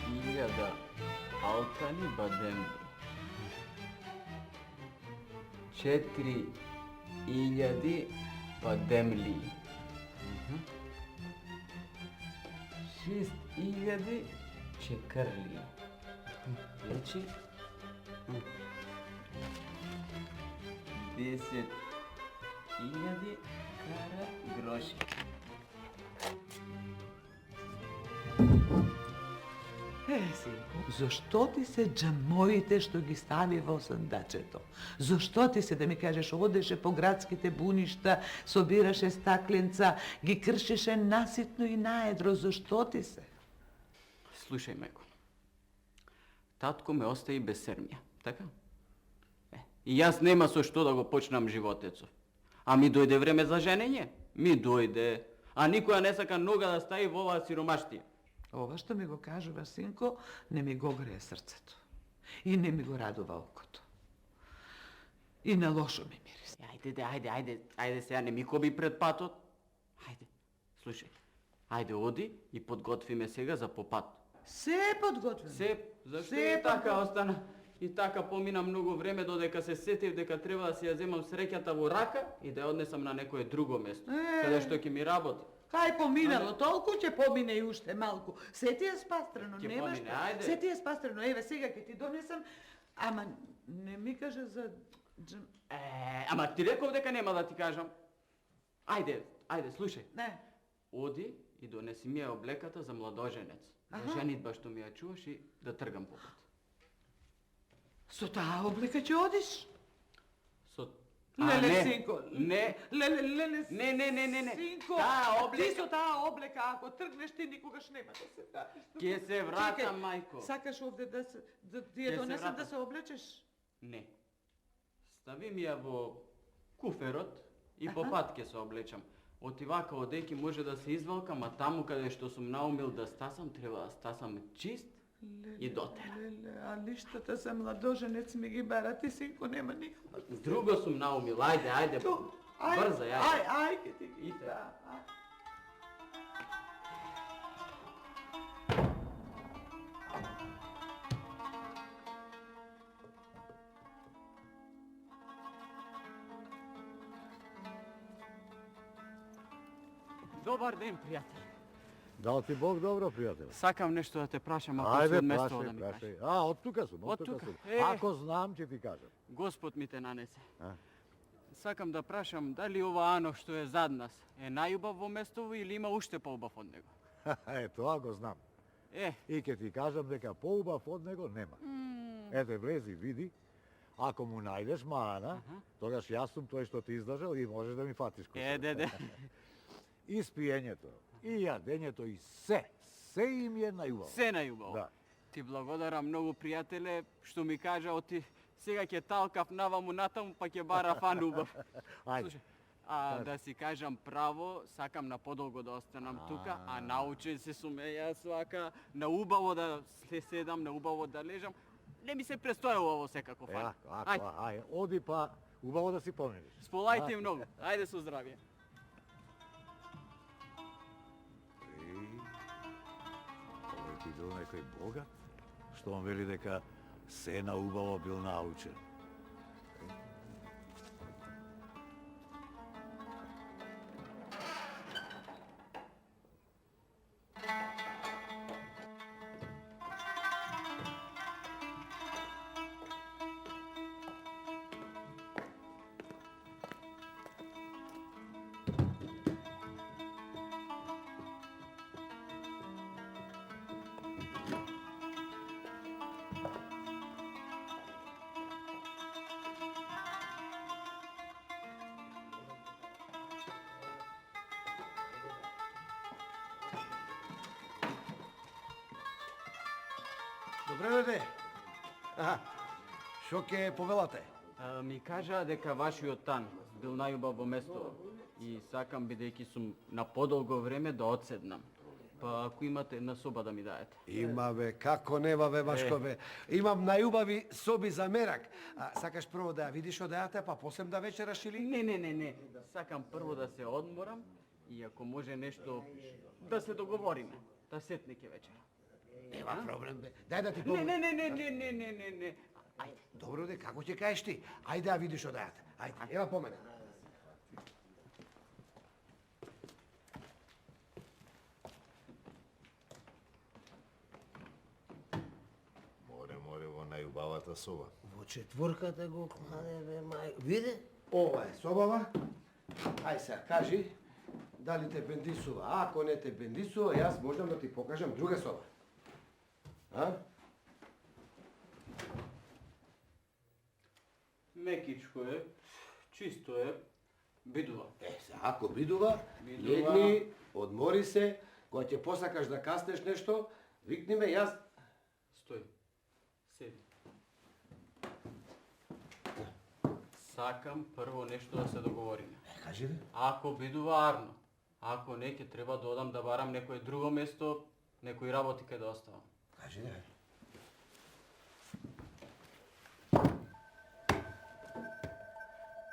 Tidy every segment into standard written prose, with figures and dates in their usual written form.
Iljada altani bademli. 4000 bademli. 6000 čekrli. Znači 10.000 kara groši. Синко, зашто ти се джамоите што ги стави во сандачето? Зашто ти се, да ми кажеш, одеше по градските буништа, собираше стакленца, ги кршеше наситно и наедро? Зашто ти се? Слушај, майко. Татко ме остави без сермија, така? И јас нема со што да го почнам животецов. А ми дојде време за женење? Ми дојде. А никоја не сака нога да стави во оваа сиромаштија. Ова што ми го кажува, синко, не ми го грее срцето. И не ми го радува окото. И на лошо ми мириси. Ајде сега не ми коби пред патот. Ајде, слушај. Ајде оди и подготви ме сега за по пат. Се подготвено. Зашто и така остана? И така помина многу време додека се сетив дека треба да си ја земам среќата во рака и да ја однесам на некое друго место, каде што ќе ми работи. Кај поминало, толку ќе помине и уште малку. Се ти е спастрено, немаш. Се ти е спастрено, еве сега ќе ти донесам, ама не ми кажа за... Ама ти реков дека нема да ти кажам. Ајде, слушај. Не. Оди и донеси ми ја облеката за младоженец. За женитба што ми ја чуваш и да тргам по пат. Со таа облека ќе одиш? Леле, синко. Не. Леле, Не. синко. Таа облека... Ти со таа облека, ако тргнеш, ти никогаш нема да се вратиш. Ке се вратам, мајко. Сакаш овде да ти ја донесам да се облечеш? Не. Стави ми ја во куферот и по пат ке се облечам. Отивака одејки може да се извалкам, а таму каде што сум наумил да стасам, треба да стасам чист и дотера. А лиштата за младоженец ми ги бара, ти синко нема никаква. Друго сум наумил, ајде. Брза, ајде. Ајде ти ги да. Добар ден, пријател. Дал ти Бог добро, пријател. Сакам нешто да те прашам, ако си од место да ми кажеш. Од тука сум. Ако знам, ќе ти кажам. Господ ми те нанесе. Сакам да прашам, дали ова ано што е зад нас е најубав во местово или има уште поубав од него? Тоа го знам. И ќе ти кажам дека поубав од него нема. Ете, влези, види. Ако му најдеш маана, тогаш јас сум тој што ти излажал и можеш да ми фатиш кој. И спиењето, и јадењето, и се им е најубаво. Се најубаво. Да. Ти благодарам многу, пријателе, што ми кажа, оти сега ќе талкав наваму натаму, па ќе бара фан убав. Ајде. Да си кажам право, сакам на подолго да останам тука, а научен се сум јас вака, на убаво да седам, на убаво да лежам. Не ми се престојало ово секако фан. Ајде, оди па убаво да си поминиш. Сполајте многу, ајде со здравје. Овој ти бил некој богат, што он вели дека се наубаво бил научен. Добре, дете. Шо ќе повелате? Ми кажа дека вашиот тан бил најубав во место и сакам, бидејќи сум на подолго време, да одседнам. Па ако имате една соба да ми даете. Има бе, како нема бе, Машко бе. Имам најубави соби за мерак. Сакаш прво да ја видиш одејата, па после да вечераш или? Не. Сакам прво да се одморам и ако може нешто да се договориме. Да сетне ке вечера. Нема проблем бе. Дај да ти Не, помогнам. не. Ајде, добро де, како ќе кажеш ти? Ајде да видиш одејата. Ајде, ева по мене. Море во најубавата соба. Во четворката го кладе, бе, мај. Виде? Ова е собава. Ај сега, кажи, дали те бендисува. Ако не те бендисува, јас можам да ти покажам друга соба. А? Мекичко е, чисто е, бидува. Сега, ако бидува, Бидува. легни, одмори се, кога ќе посакаш да каснеш нешто, викни ме, јас. Стој. Седи. Сакам прво нешто да се договориме. Кажи бе. Ако бидува арно, ако не ќе треба да одам да барам некое друго место, некои работи кај да оставам. Кажи бе.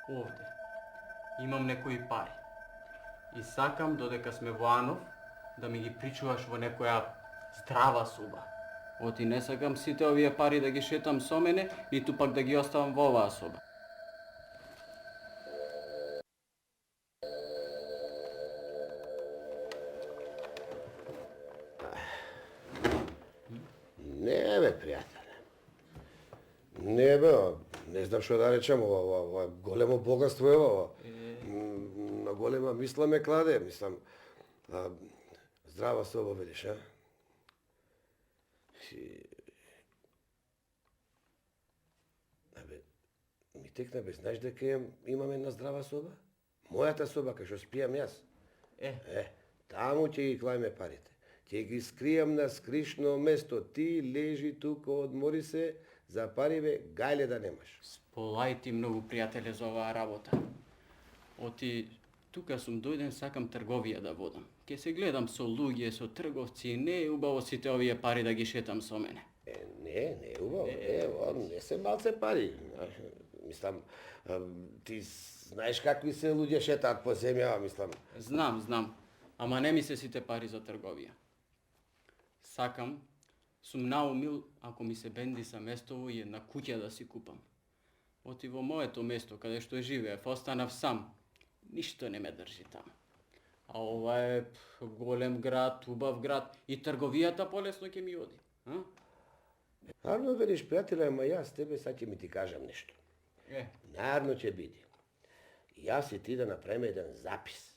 Овде имам некои пари. И сакам додека сме во Анов да ми ги причуваш во некоја здрава соба. Оти не сакам сите овие пари да ги шетам со мене, ниту пак да ги оставам во оваа соба. Не бе, пријателе. Не бе, не знам што да речем, ова големо богатство е ова. На голема мисла ме кладе, мислам, здрава соба видиш, а? Абе, ми текна бе, знаеш дека имам една здрава соба? Мојата соба, кај што спијам јас. Таму ќе ги клајме парите. Ќе ги скријам на скришно место. Ти лежи тука, одмори се, за пари бе, гајле да немаш. Сполај ти многу пријателе за оваа работа. Оти тука сум дојден, сакам трговија да водам. Ке се гледам со луѓе, со трговци, не е убаво сите овие пари да ги шетам со мене. Не е убаво, не се малце пари. Мислам, ти знаеш какви се луѓе шетаат по земја, мислам. Знам, ама не ми се сите пари за трговија. Сакам, сум наумил, ако ми се бендиса местово и една куќа да си купам. Оти во моето место, каде што живеев, останав сам. Ништо не ме држи таму. А ова е голем град, убав град и трговијата полесно ќе ми оди. А? Арно велиш, пријателе, ама јас тебе сад ќе ми ти кажам нешто. Нарно ќе биде. Јас и ти да направиме еден запис.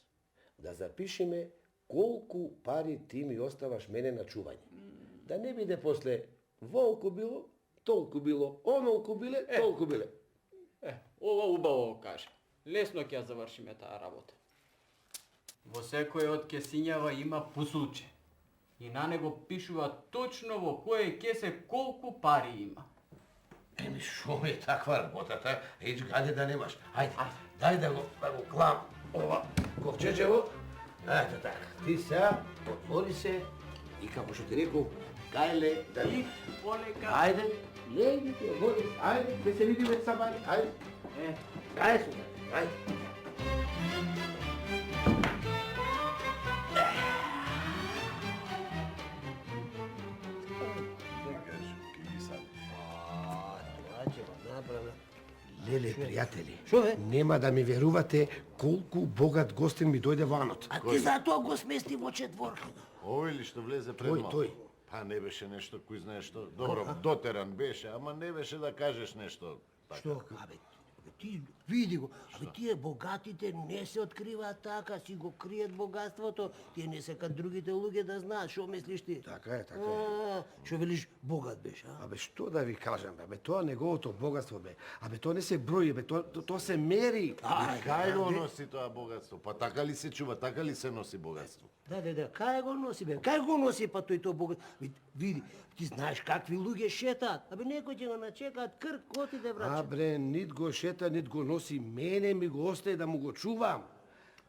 Да запишеме колку пари ти ми оставаш мене на чување. Да не биде после волку било, толку било, онолку биле, толку биле. Ова убаво каже. Лесно ќе ја завршиме таа работа. Во секој од кесињава има пусулче. И на него пишува точно во кој кесе колку пари има. Еми, шо е таква работата? Ејч гаде да немаш. Ајде, дај да го клам ова ковчеđево. Ето така. Ти сега отвори се и како што ти реков, гајле да И полека. Ајде, леги ти, отвори се. Ајде, да се видиме са бали. Ајде. Ајде сюда. Ајде. Тоа ќе го направи. Леле, пријатели, Шо е? нема да ми верувате колку богат гостин ми дојде во Анот. А ти затоа го смести во четворката. Овој ли што влезе пред Тој, малку? тој. Па не беше нешто, кој знае што. Добро, дотеран беше, ама не беше да кажеш нешто. Така. Што? Абе, ти види го. Абе, тие богатите не се откриваат така, си го кријат богатството. Тие не сакат другите луѓе да знаат. Шо мислиш ти? Така е, така е. Што велиш богат беше, а? Абе, што да ви кажам, бе? Абе, тоа неговото богатство, бе. Абе, тоа не се брои, бе, тоа се мери. Кај го носи тоа богатство? Па така ли се чува, така ли се носи богатство? Да, кај го носи, бе? Кај го носи па тој богат? Види, ти знаеш какви луѓе шетаат. Абе, некои ќе го начекаат крк, отиде врача. Абре, нит го шета, нит го носи, мене ми го остае да му го чувам.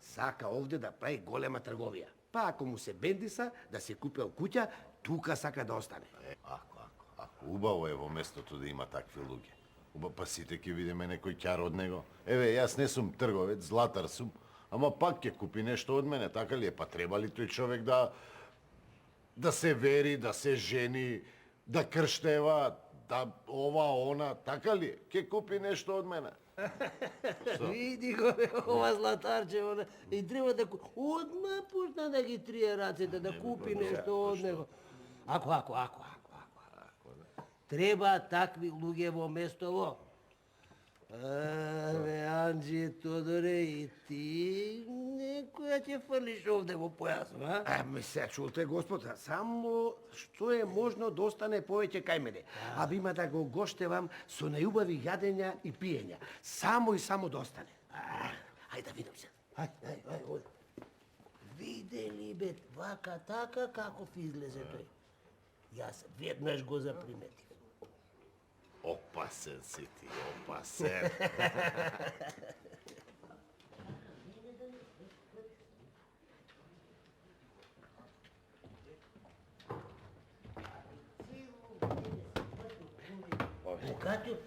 Сака овде да прави голема трговија. Па ако му се бендиса да се купел куќа, тука сака да остане. Ако убаво е во местото да има такви луѓе. Па сите ќе видиме некој ќар од него. Еве, јас не сум трговец, златар сум, ама пак ќе купи нешто од мене, така ли е? Па треба ли тој човек да се вери, да се жени, да крштева, да ова, она, така ли е? Ќе купи нешто од мене. Види го, бе, ова златарче, и треба да... Одма почна да ги трие рацете, да купи нешто од него. Ако. Треба такви луѓе во местово. Бе, Анджи, Тодоре, и ти некоја ќе фрлиш овде во појасот, а? Ме се чулте, господа, само што е можно да остане повеќе кај мене. А би има да го гоштевам со најубави јадења и пиења. Само и само да остане. Ајде да видам се. Ај, оди. Виде ли, бе, вака така каков излезе тој? Јас веднаш го заприметив. Опасен си ти, опасен. Богатиот,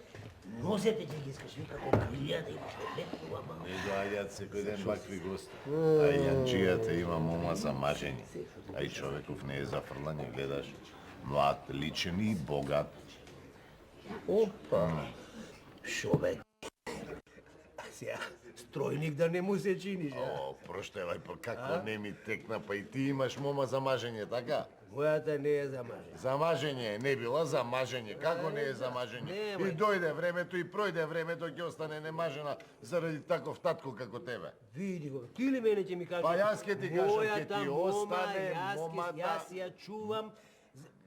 носете ќе ги искаш, вика, како крилја да имаш лепнува, ама... Не доаѓаат секој ден вакви гости. А и Јанджијата има мома за мажење. А и човеков не е за фрлање, гледаш. Млад, личен и богат. Опа! Шо бе? Сега, стројник да не му се чиниш, а? О, проштевај, па како не ми текна, па и ти имаш мома за мажење, така? Мојата не е за мажење. За мажење е, не била за мажење. Како не е за мажење? Немај. И дојде времето и пројде времето, ќе остане немажена заради таков татко како тебе. Види го, ти ли мене ќе ми кажеш? Па јас ќе ти кажам, ќе Мојата ти мома, остане момата. Јас ја чувам.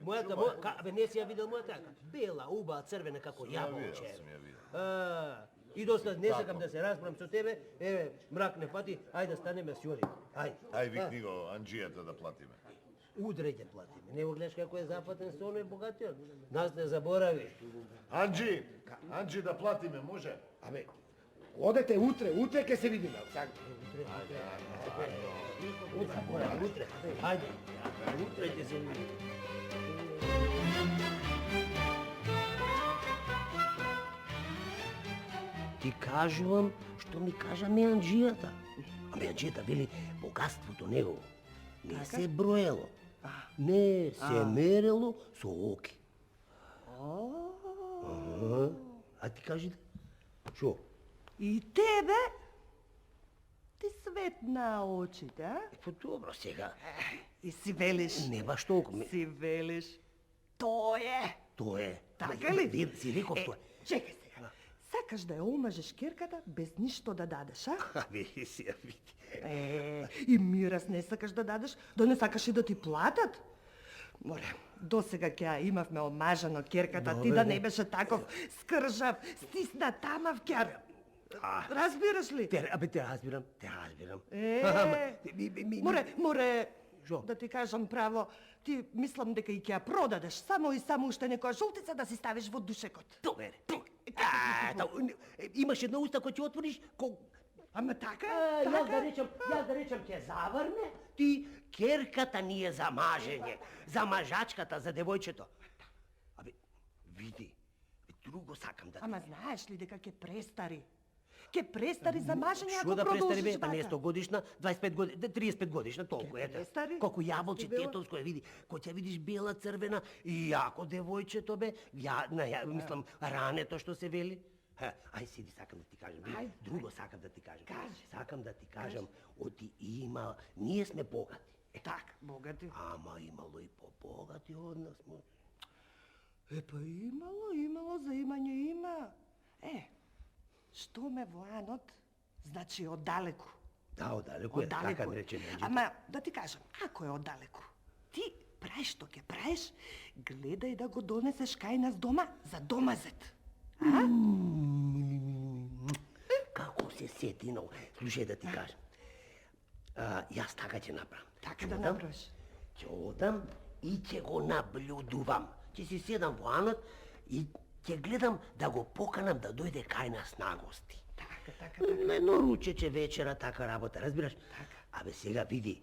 Мојата мома, бе не си ја видел мојата? Бела, убава, црвена како јаболче. Сум ја видел. И доста не сакам да се расправам со тебе. Еве, мрак не фати, ајде станеме си оди. Ај викни го Анджијата да платиме. Удре ќе платиме. Не го гледаш како е запатен со оној богатиот. Нас не заборави. Анджи да платиме, може? Абе, одете утре ќе се видиме. Утре. Ајде. Утре ќе се видиме. Ти кажувам што ми кажа Меанджијата. А Меанджијата вели богатството негово не се броело. Не се мерело со оки. А ти кажи да? Шо? И тебе? Ти светна очите, а? Па добро сега. И си велиш. Не баш толку. Си велиш. Тоа е. Тоа е. Така ли? Вие си реков тоа. Чекај сега. Сакаш да ја омажеш керката без ништо да дадеш, а? Абе, си ја види. И мирас не сакаш да дадеш, да не сакаш и да ти платат? Море, досега ќе ја имавме омажано керката, ти да не беше таков скржав, стисна тамав ќар. Разбираш ли? Те разбирам. Море, Шо? да ти кажам право, ти мислам дека и ќе ја продадеш, само и само уште некоја жултица да си ставиш во душекот. Добре. Имаш една уста која ќе отвориш, Ама така? Јас да речам ќе заврне, ти керката ни е за мажење, за мажачката, за девојчето. Абе, види, друго сакам да ти... Ама знаеш ли дека ќе престари? Ќе престари за мажење Шо ако да престари, бе? продолжиш Па не така. 100 годишна, 25 годишна, 35 годишна, толку ете. престари? Колку јаболче Бела? тетовско е, види. Кој ќе видиш бела, црвена и јако девојчето, бе. Мислам, рането што се вели. Ај сиди, сакам да ти кажам. Ајде, Друго сакам да ти кажам. Кажи. Сакам да ти кажам, оти има, ние сме богати. Так, богати. Ама имало и побогати од нас. Па имало, заимање има. Што ме во анот, значи оддалеку. Да, оддалеку е, така наречен. Ама, да ти кажам, ако е оддалеку, ти праеш што ќе праеш, гледај да го донесеш кај нас дома за домазет. Како се сетинал. Слушај да ти кажам. Јас така ќе направам. Така да направиш. Ќе одам и ќе го наблюдувам. Ќе си седам во анот и ќе гледам да го поканам да дојде кај нас на гости. Така. На едно ручече вечера, така работа, разбираш? Абе сега види,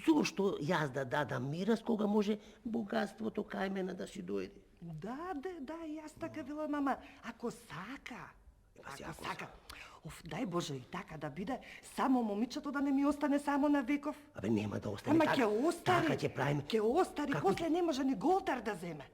Зошто јас да дадам мирас кога може богатството кај мене да си дојде? Да, јас така велам, ама ако сака, ако сака, дај Боже и така да биде, само момичето да не ми остане само на веков. Абе, нема да остане Ама така. ќе остари, Така ќе правиме. ќе остари, Како после не може ни голтар да земе.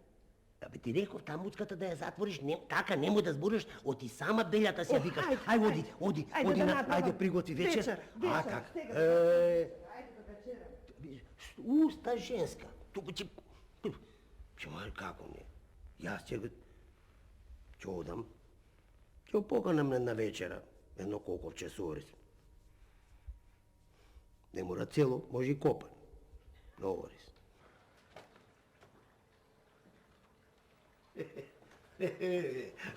Абе, ти реков тамуцката да ја затвориш, така нему да збориш, оти сама белјата си ја викаш. Ајде, Оди, ајде да направам. ајде приготви вечер. Вечер, така. стега. Ајде да вечерам. Уста женска. Туку ќе... Ма како не? Јас ќе одам. Ќе поканам на вечера. Едно коковче со ориз. Не мора цело, може и копан. На ориз.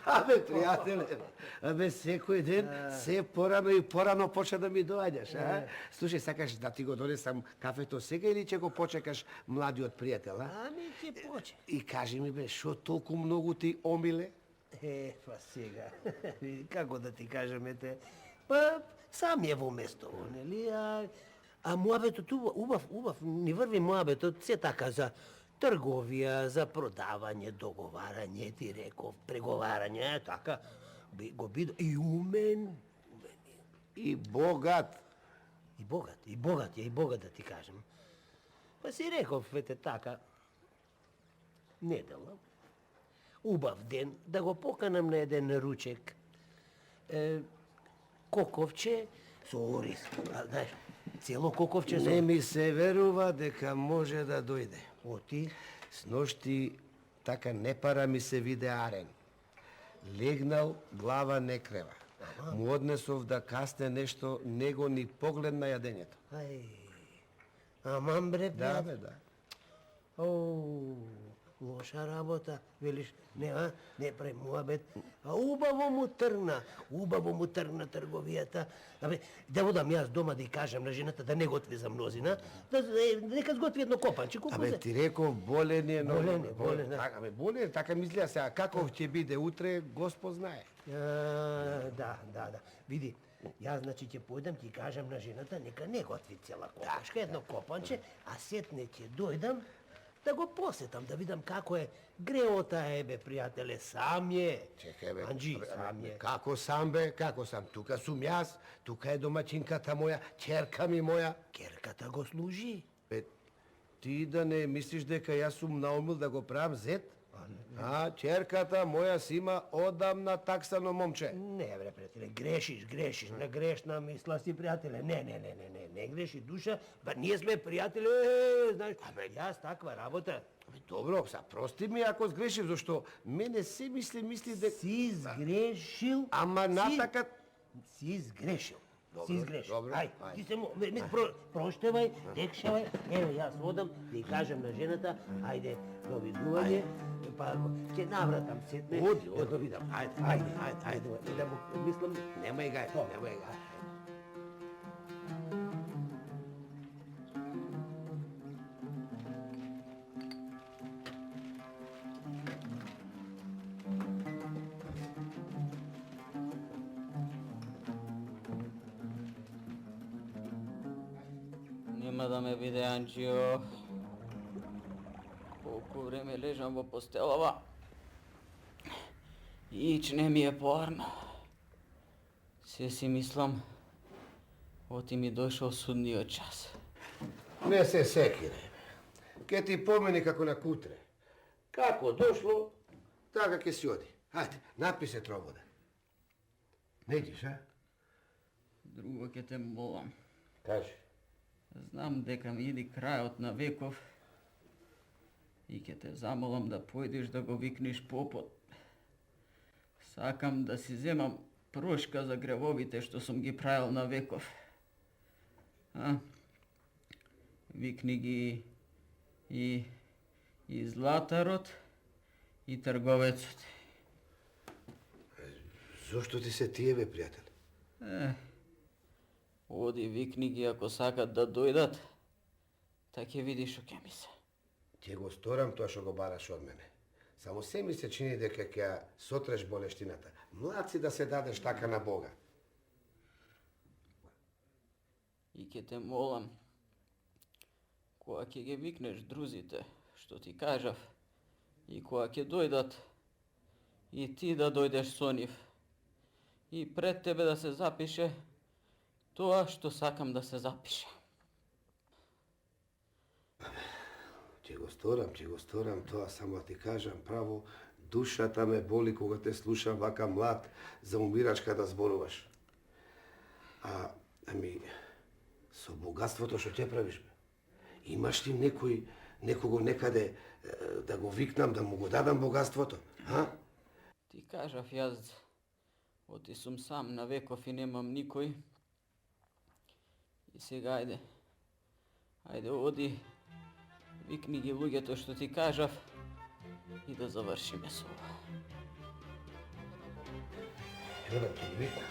Абе, пријателе, абе, секој ден, се порано и порано почна да ми доаѓаш, а? Слушај, сакаш да ти го донесам кафето сега или ќе го почекаш младиот пријател, а? Ами, ќе поче. И кажи ми, бе, шо толку многу ти омиле? Па сега, како да ти кажам, па сам е во местово, нели? А муабетот убав, ни врви муабетот се така за трговија, за продавање, договарање, ти реков, преговарање, така, го биде и умен, И богат. и богат да ти кажам. Па си реков, така, недела, убав ден, да го поканам на еден ручек. Коковче со ориз. Знаеш, цело коковче со... Не ми се верува дека може да дојде. Оти, Сношти така не пара ми се виде арен. Легнал, глава не крева. Му однесов да касне нешто, него ни поглед на јадењето. ај, аман бре, Да, пријател. бе, да. О, лоша работа, велиш, не прави муабет, а убаво му тргна трговијата. Абе, да водам јас дома да ја кажам на жената да не готви за мнозина, нека сготви едно копанче, колку Абе, се... ти реков, болен е, но... Болен, да. Така, бе, болен, така мислија сега, каков ќе биде утре, Господ знае. Да. Види, јас значи ќе појдам, ќе кажам на жената, нека не готви цела копашка, едно копанче, а сетне ќе дојдам да го посетам, да видам како е греота бе, пријателе, сам е. Чекај, бе. Анджи, сам е. Како сам, бе, како сам? Тука сум јас, тука е домаќинката моја, ќерка ми моја. Керката го служи. Бе, ти да не мислиш дека јас сум наумил да го правам зет? А, ќерката моја си има одамна таксано момче. Не, бре, пријателе, грешиш, на грешна мисла си, пријателе. Не греши душа, ба ние сме пријатели, знаеш, јас таква работа. Абе, добро, са прости ми ако сгрешив, зашто мене се мисли дека... Си сгрешил. Ама натака... Си сгрешил. Добро, Ај, ајде. ти се проштевај, текшавај, еве јас одам да ја кажам на жената, ајде, довидување, па ќе навратам сетне. Оди. Да го видам. Ајде, и да му мислам, Немај гај, немај гај. Нема да ме биде, Анджио. Колку време лежам во постелава. Ич не ми е поарно. Се си мислам, оти ми дошол судниот час. Не се секире. Ке ти помени како на кутре. Како дошло, така ќе си оди. Хајде, напи се тробода. Не идиш, а? Друго ќе те молам. Кажи. Знам дека ми иди крајот на веков и ќе те замолам да појдеш да го викнеш попот. Сакам да си земам прошка за гревовите што сум ги правил на веков. Викни ги и златарот и трговецот. Зошто ти се тие, бе, пријател? Оди викни ги ако сакат да дојдат, та ќе видиш што ќе ми се. Ќе го сторам тоа што го бараш од мене. Само се ми се чини дека ќе ја сотреш болештината. Млад си да се дадеш така на Бога. И ќе те молам Кога ќе ги викнеш друзите, што ти кажав, и кога ќе дојдат, и ти да дојдеш со нив, и пред тебе да се запише тоа што сакам да се запише. Ќе го сторам тоа, само ти кажам право, душата ме боли кога те слушам вака млад за умирачка да зборуваш. Ами, со богатството што ќе правиш, бе? Имаш ли некого некаде да го викнам, да му го дадам богатството, а? Ти кажав јас, оти сум сам на веков и немам никој. И сега ајде оди, викни ги луѓето што ти кажав и да завршиме со ова. Ево да ти ги викнам,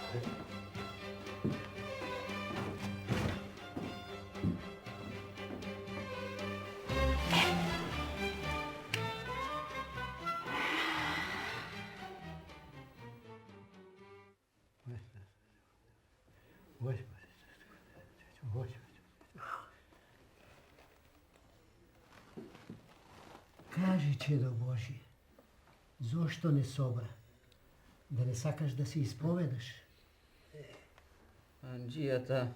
Кажи, чедо Божи, зошто не собра? Да не сакаш да се исповедаш? Анџијата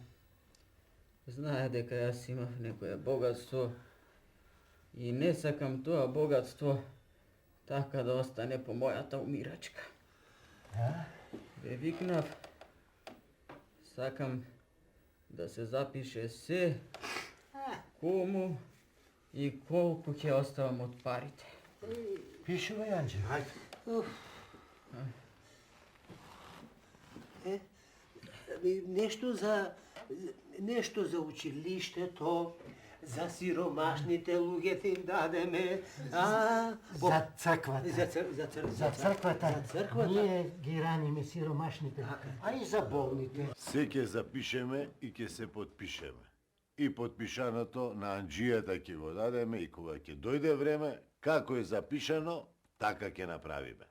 знае дека јас имав некое богатство и не сакам тоа богатство така да остане по мојата умирачка. Ве викнав, сакам да се запише се, кому и колку ќе оставам од парите. Пишувај, Анđe. Ајде. Нешто за училиштето, за сиромашните луѓе ти им дадеме, За црквата. За црквата. Ние ги раниме сиромашните, а и за болните. Се ќе запишеме и ќе се подпишеме. И подпишаното на Анџијата ќе го дадеме и кога ќе дојде време, како е запишано, така ќе направиме.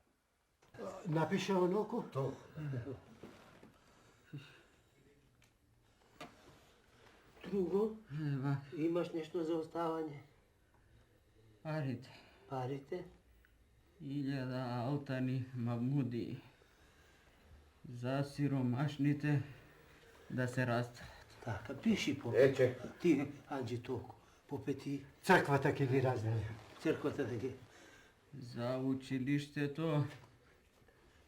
Напише оноко? Друго, имаш нешто за оставање? Парите. Парите? 1000 алтани мамуди за сиромашните да се растрат. Така, пиши по Ече. Ти, Анđи, толку. По пети, Црквата ќе ги разделя. црквата да ги... За училиштето,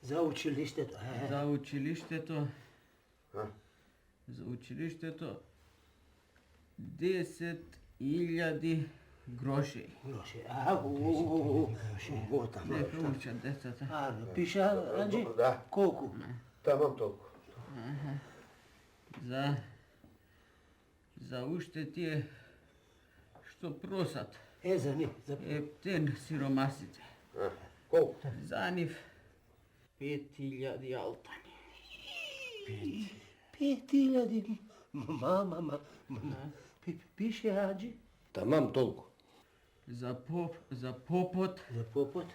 За училиштето. за училиштето, А? за училиштето 10.000 гроши. Гроши. Готам. Нека учат децата. Пиша, Анđи? Да. Колку? Тамам толку. За уште тие што просат, За ни. За... ептен сиромасите. Колку? За нив 5000 алтани. 5000. Мама. Пише, Анđi. Тамам толку. За попот, За попот.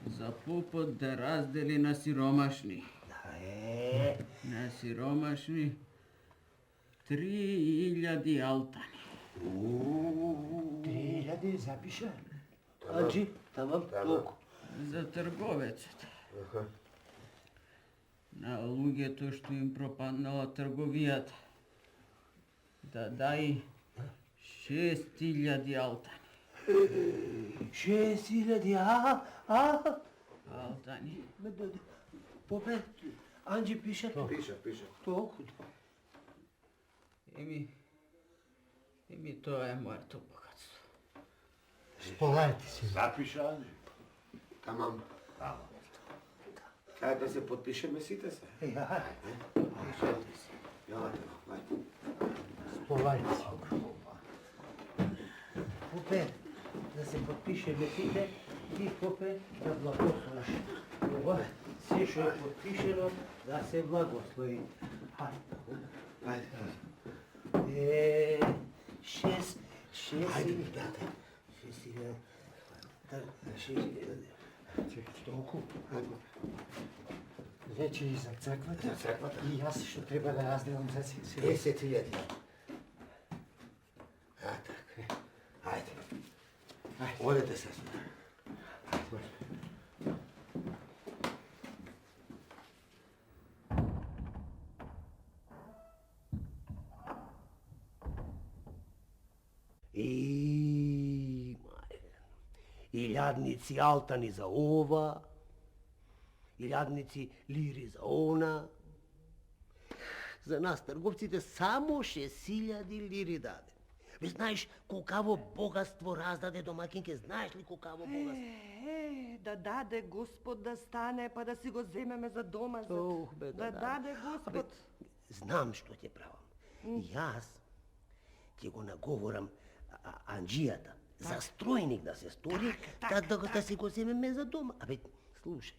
за попот да раздели на сиромашни. На сиромашни 3000 алтани. 3000 запиша. Анđi, тамам, толку. За трговецот. На луѓето што им пропаднала трговијата. Да дај 6000 алтани. 6000, Алтани. Попе, Анđi пише Пиша. толку. Еми тоа е моето богатство. Сполајте си. Запиша, Анđi. Тамам. Кај да се подпишеме сите се? Сполајте си. Попе, да се подпишеме сите, ти Попе да благословиш. Ова, се што е подпишено, да се благослови. Ајде. 6000. Толку. Значи и за црквата. За црквата. И јас што треба да разделам за си. 10.000. Така. Одете се сюда. И илјадници алтани за ова, илјадници лири за она. За нас трговците само 6.000 лири даде. Бе, знаеш колкаво богатство раздаде домакинке, знаеш ли колкаво богатство? Да даде Господ да стане, па да си го земеме за дома. Ох, бе, да даде Господ. Знам што ќе правам. Јас ќе го наговорам Анџијата за стројник да се стори, да си го земеме за дома. Слушај,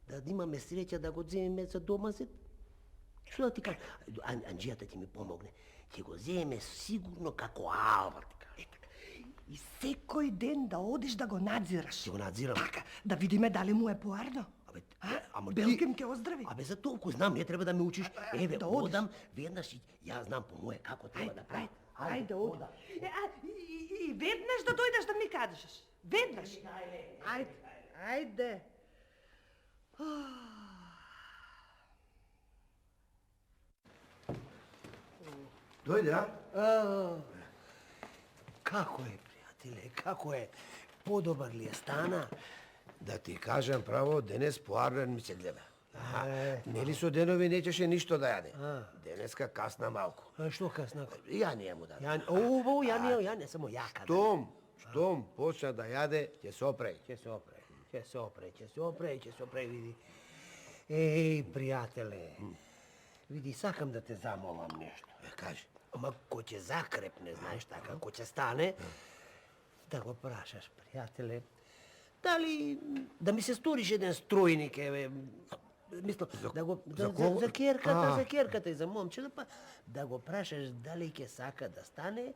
да имаме среќа да го земеме за дома, што да ти кажам? Анџијата ќе ми помогне. Ќе го земеме сигурно како алба, ти кажам. И секој ден да одиш да го надзираш. Ќе го надзирам. Така, да видиме дали му е поарно. Белким ќе оздрави. За толку знам, не треба да ме учиш. Еве, да одиш. одам веднаш и јас знам по моje како треба да правам. Ајде, оди. И веднаш да дојдеш да ми кажеш. Веднаш. Ајде. Дојде, а? Како е, пријателе, како е? Подобар ли е стана? Да ти кажам право, денес поарнен ми се гледа. Нели со денови неќеше ништо да јаде. Денеска касна малку. Што касна? Ја не му даде. Ја не само ја каде. Штом почна да јаде, ќе се опреј. Ќе се опреј, види. Еј, пријателе, види, сакам да те замолам нешто. Кажи. Ама кој ќе закрепне, знаеш така, кој ќе стане, да го прашаш, пријателе, дали да ми се сториш еден стројник, еве, мислам, за керката и за момчето, па да го прашаш дали ќе сака да стане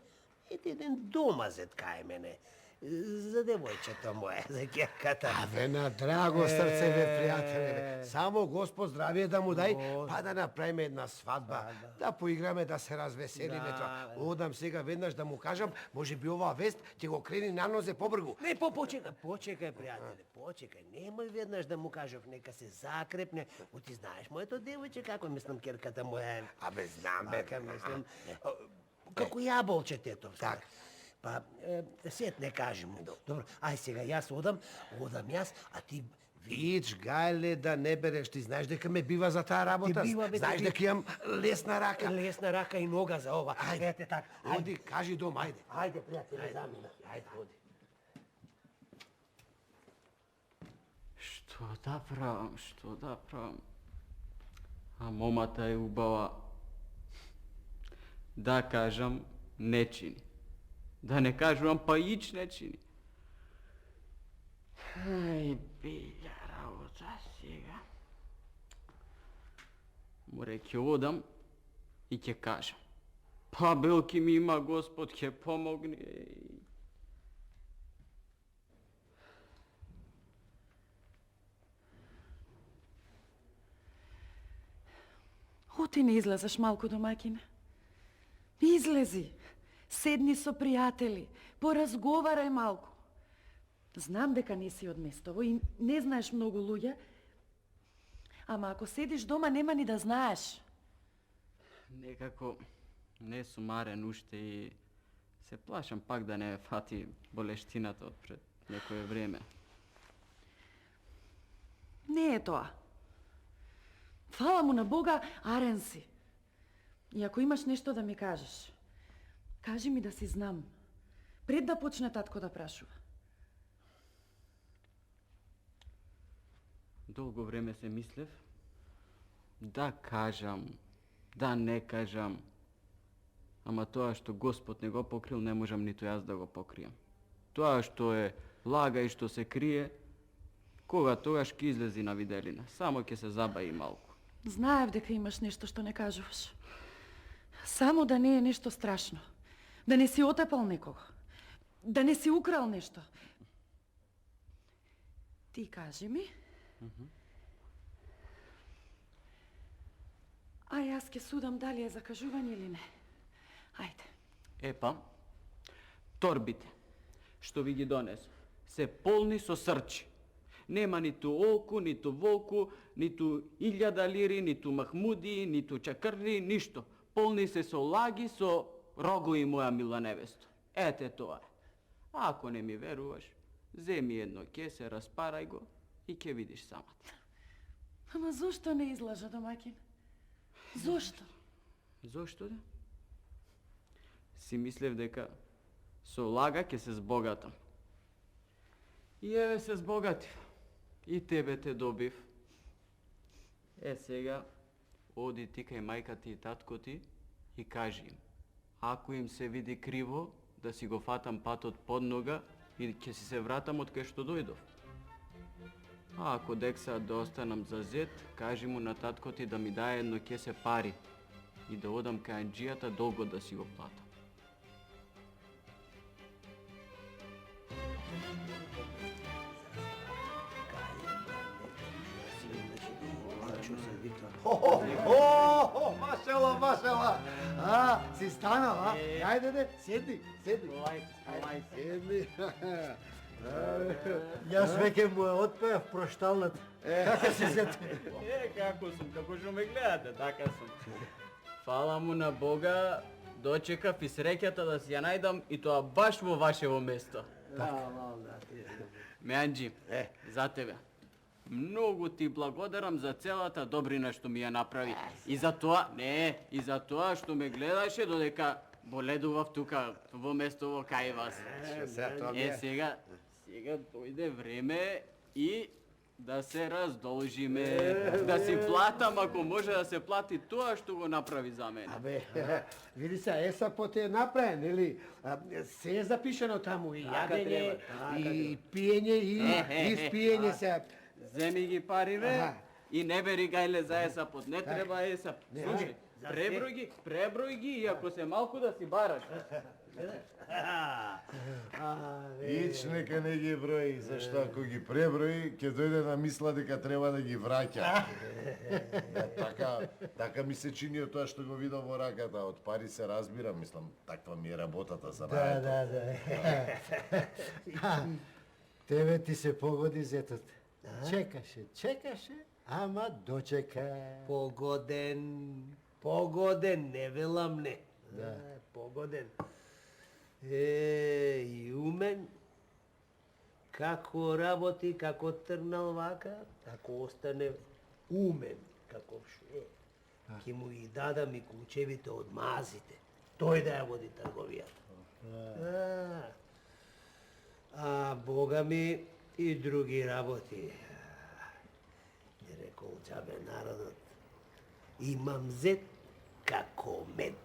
еден домазет кај мене. За девојчето мое, за керката. На драго срце, бе, пријателе, бе. Само Господ здравие да му дај, па да направиме една свадба, да поиграме, да се развеселиме тоа. Одам сега веднаш да му кажам, може би оваа вест ќе го крени на нозе побргу. Не, почекај, пријателе, почекај. Немој веднаш да му кажав, нека се закрепне. Ти знаеш, моето девојче, како мислам керката моја. Знам, бе. Така мислам. Како јаболче тетов. Так. Па, сет не кажи му. Добро, ај сега, јас одам јас, а ти... Вич, гајле, да не береш, ти знаеш дека ме бива за таа работа. Знаеш дека имам лесна рака. Лесна рака и нога за ова. Ете така. Оди, кажи дом, ајде. Ајде, пријателе, замина. Ајде, оди. Што да правам? А момата е убава. Да кажам, не чини. Да не кажувам, па ич не чини. Ај, билја работа сега. Море ќе одам и ќе кажам. Па белки ми има Господ, ќе помогне. Оти не излезеш малку, домакине? Излези, седни со пријатели, поразговарај малку. Знам дека не си од местово и не знаеш многу луѓе, ама ако седиш дома нема ни да знаеш. Некако не сум марен уште и се плашам пак да не фати болештината од пред некое време. Не е тоа. Фала му на Бога, арен си. И ако имаш нешто да ми кажеш, кажи ми да си знам, пред да почне татко да прашува. Долго време се мислев да кажам, да не кажам, ама тоа што Господ не го покрил, не можам ниту јас да го покријам. Тоа што е лага и што се крие, кога тогаш ќе излези на виделина, само ќе се забави малку. Знаев дека имаш нешто што не кажуваш. Само да не е нешто страшно. Да не си отепал некого. Да не си украл нешто. Ти кажи ми. А јас ќе судам дали е закажување или не. Ајде. Епа, торбите. што ви ги донесов, се полни со срчи. Нема ниту олку, ниту волку, ниту 1000 лири, ниту махмуди, ниту чакрли, ништо. Полни се со лаги, со рогови, моја мила невесто. Ете тоа е. А ако не ми веруваш, земи едно кесе, распарај го и ќе видиш самата. Ама зошто не излажа, домакин? Зошто? Зошто да? Си мислев дека со лага ќе се збогатам. И еве се збогатив. И тебе те добив. Сега, оди ти кај мајка ти и татко ти и кажи им. Ако им се види криво, да си го фатам патот под нога и ќе си се вратам од кај што дојдов. А ако декса да останам за зет, кажи му на татко ти да ми даде едно кесе пари и да одам кај анџијата долго да си го платам. Машала, машала. Си станал, а? Ајде, седни. Седни. Јас веќе му е отпеав прошталната. Како си се? Како сум, како што ме гледате, така сум. Фала му на Бога, дочекав и среќата да си ја најдам и тоа баш во вашево место. Меанџи, за тебе. Многу ти благодарам за целата добрина што ми ја направи. И за тоа, што ме гледаше додека боледував тука во местово кај вас. Сега дојде време и да се раздолжиме, да си платам ако може да се плати тоа што го направи за мене. Абе, види се, ЕСАП е направен, или се е запишено таму и јадење, и пиење, и испиење се. Земи ги париве и не бери гајле за ЕСАПот, не треба ЕСАП. Слушај, преброј ги и ако се малку да си бараш. Ич нека не ги брои, зашто ако ги преброи, ќе дојде на мисла дека треба да ги враќа. Така ми се чини од тоа што го видов во раката. Од пари се разбира, мислам, таква ми е работата за рајата. Да. Тебе ти се погоди зетот. Чекаше, ама дочека. Погоден, не велам не. Погоден. И умен, како работи, како трнал вака, тако остане умен, како ше. Ке му ги дадам и клучевите од мазите. Тој да ја води трговијата. А Бога ми и други работи. Не рекол џабе народот. Имам зет како мед.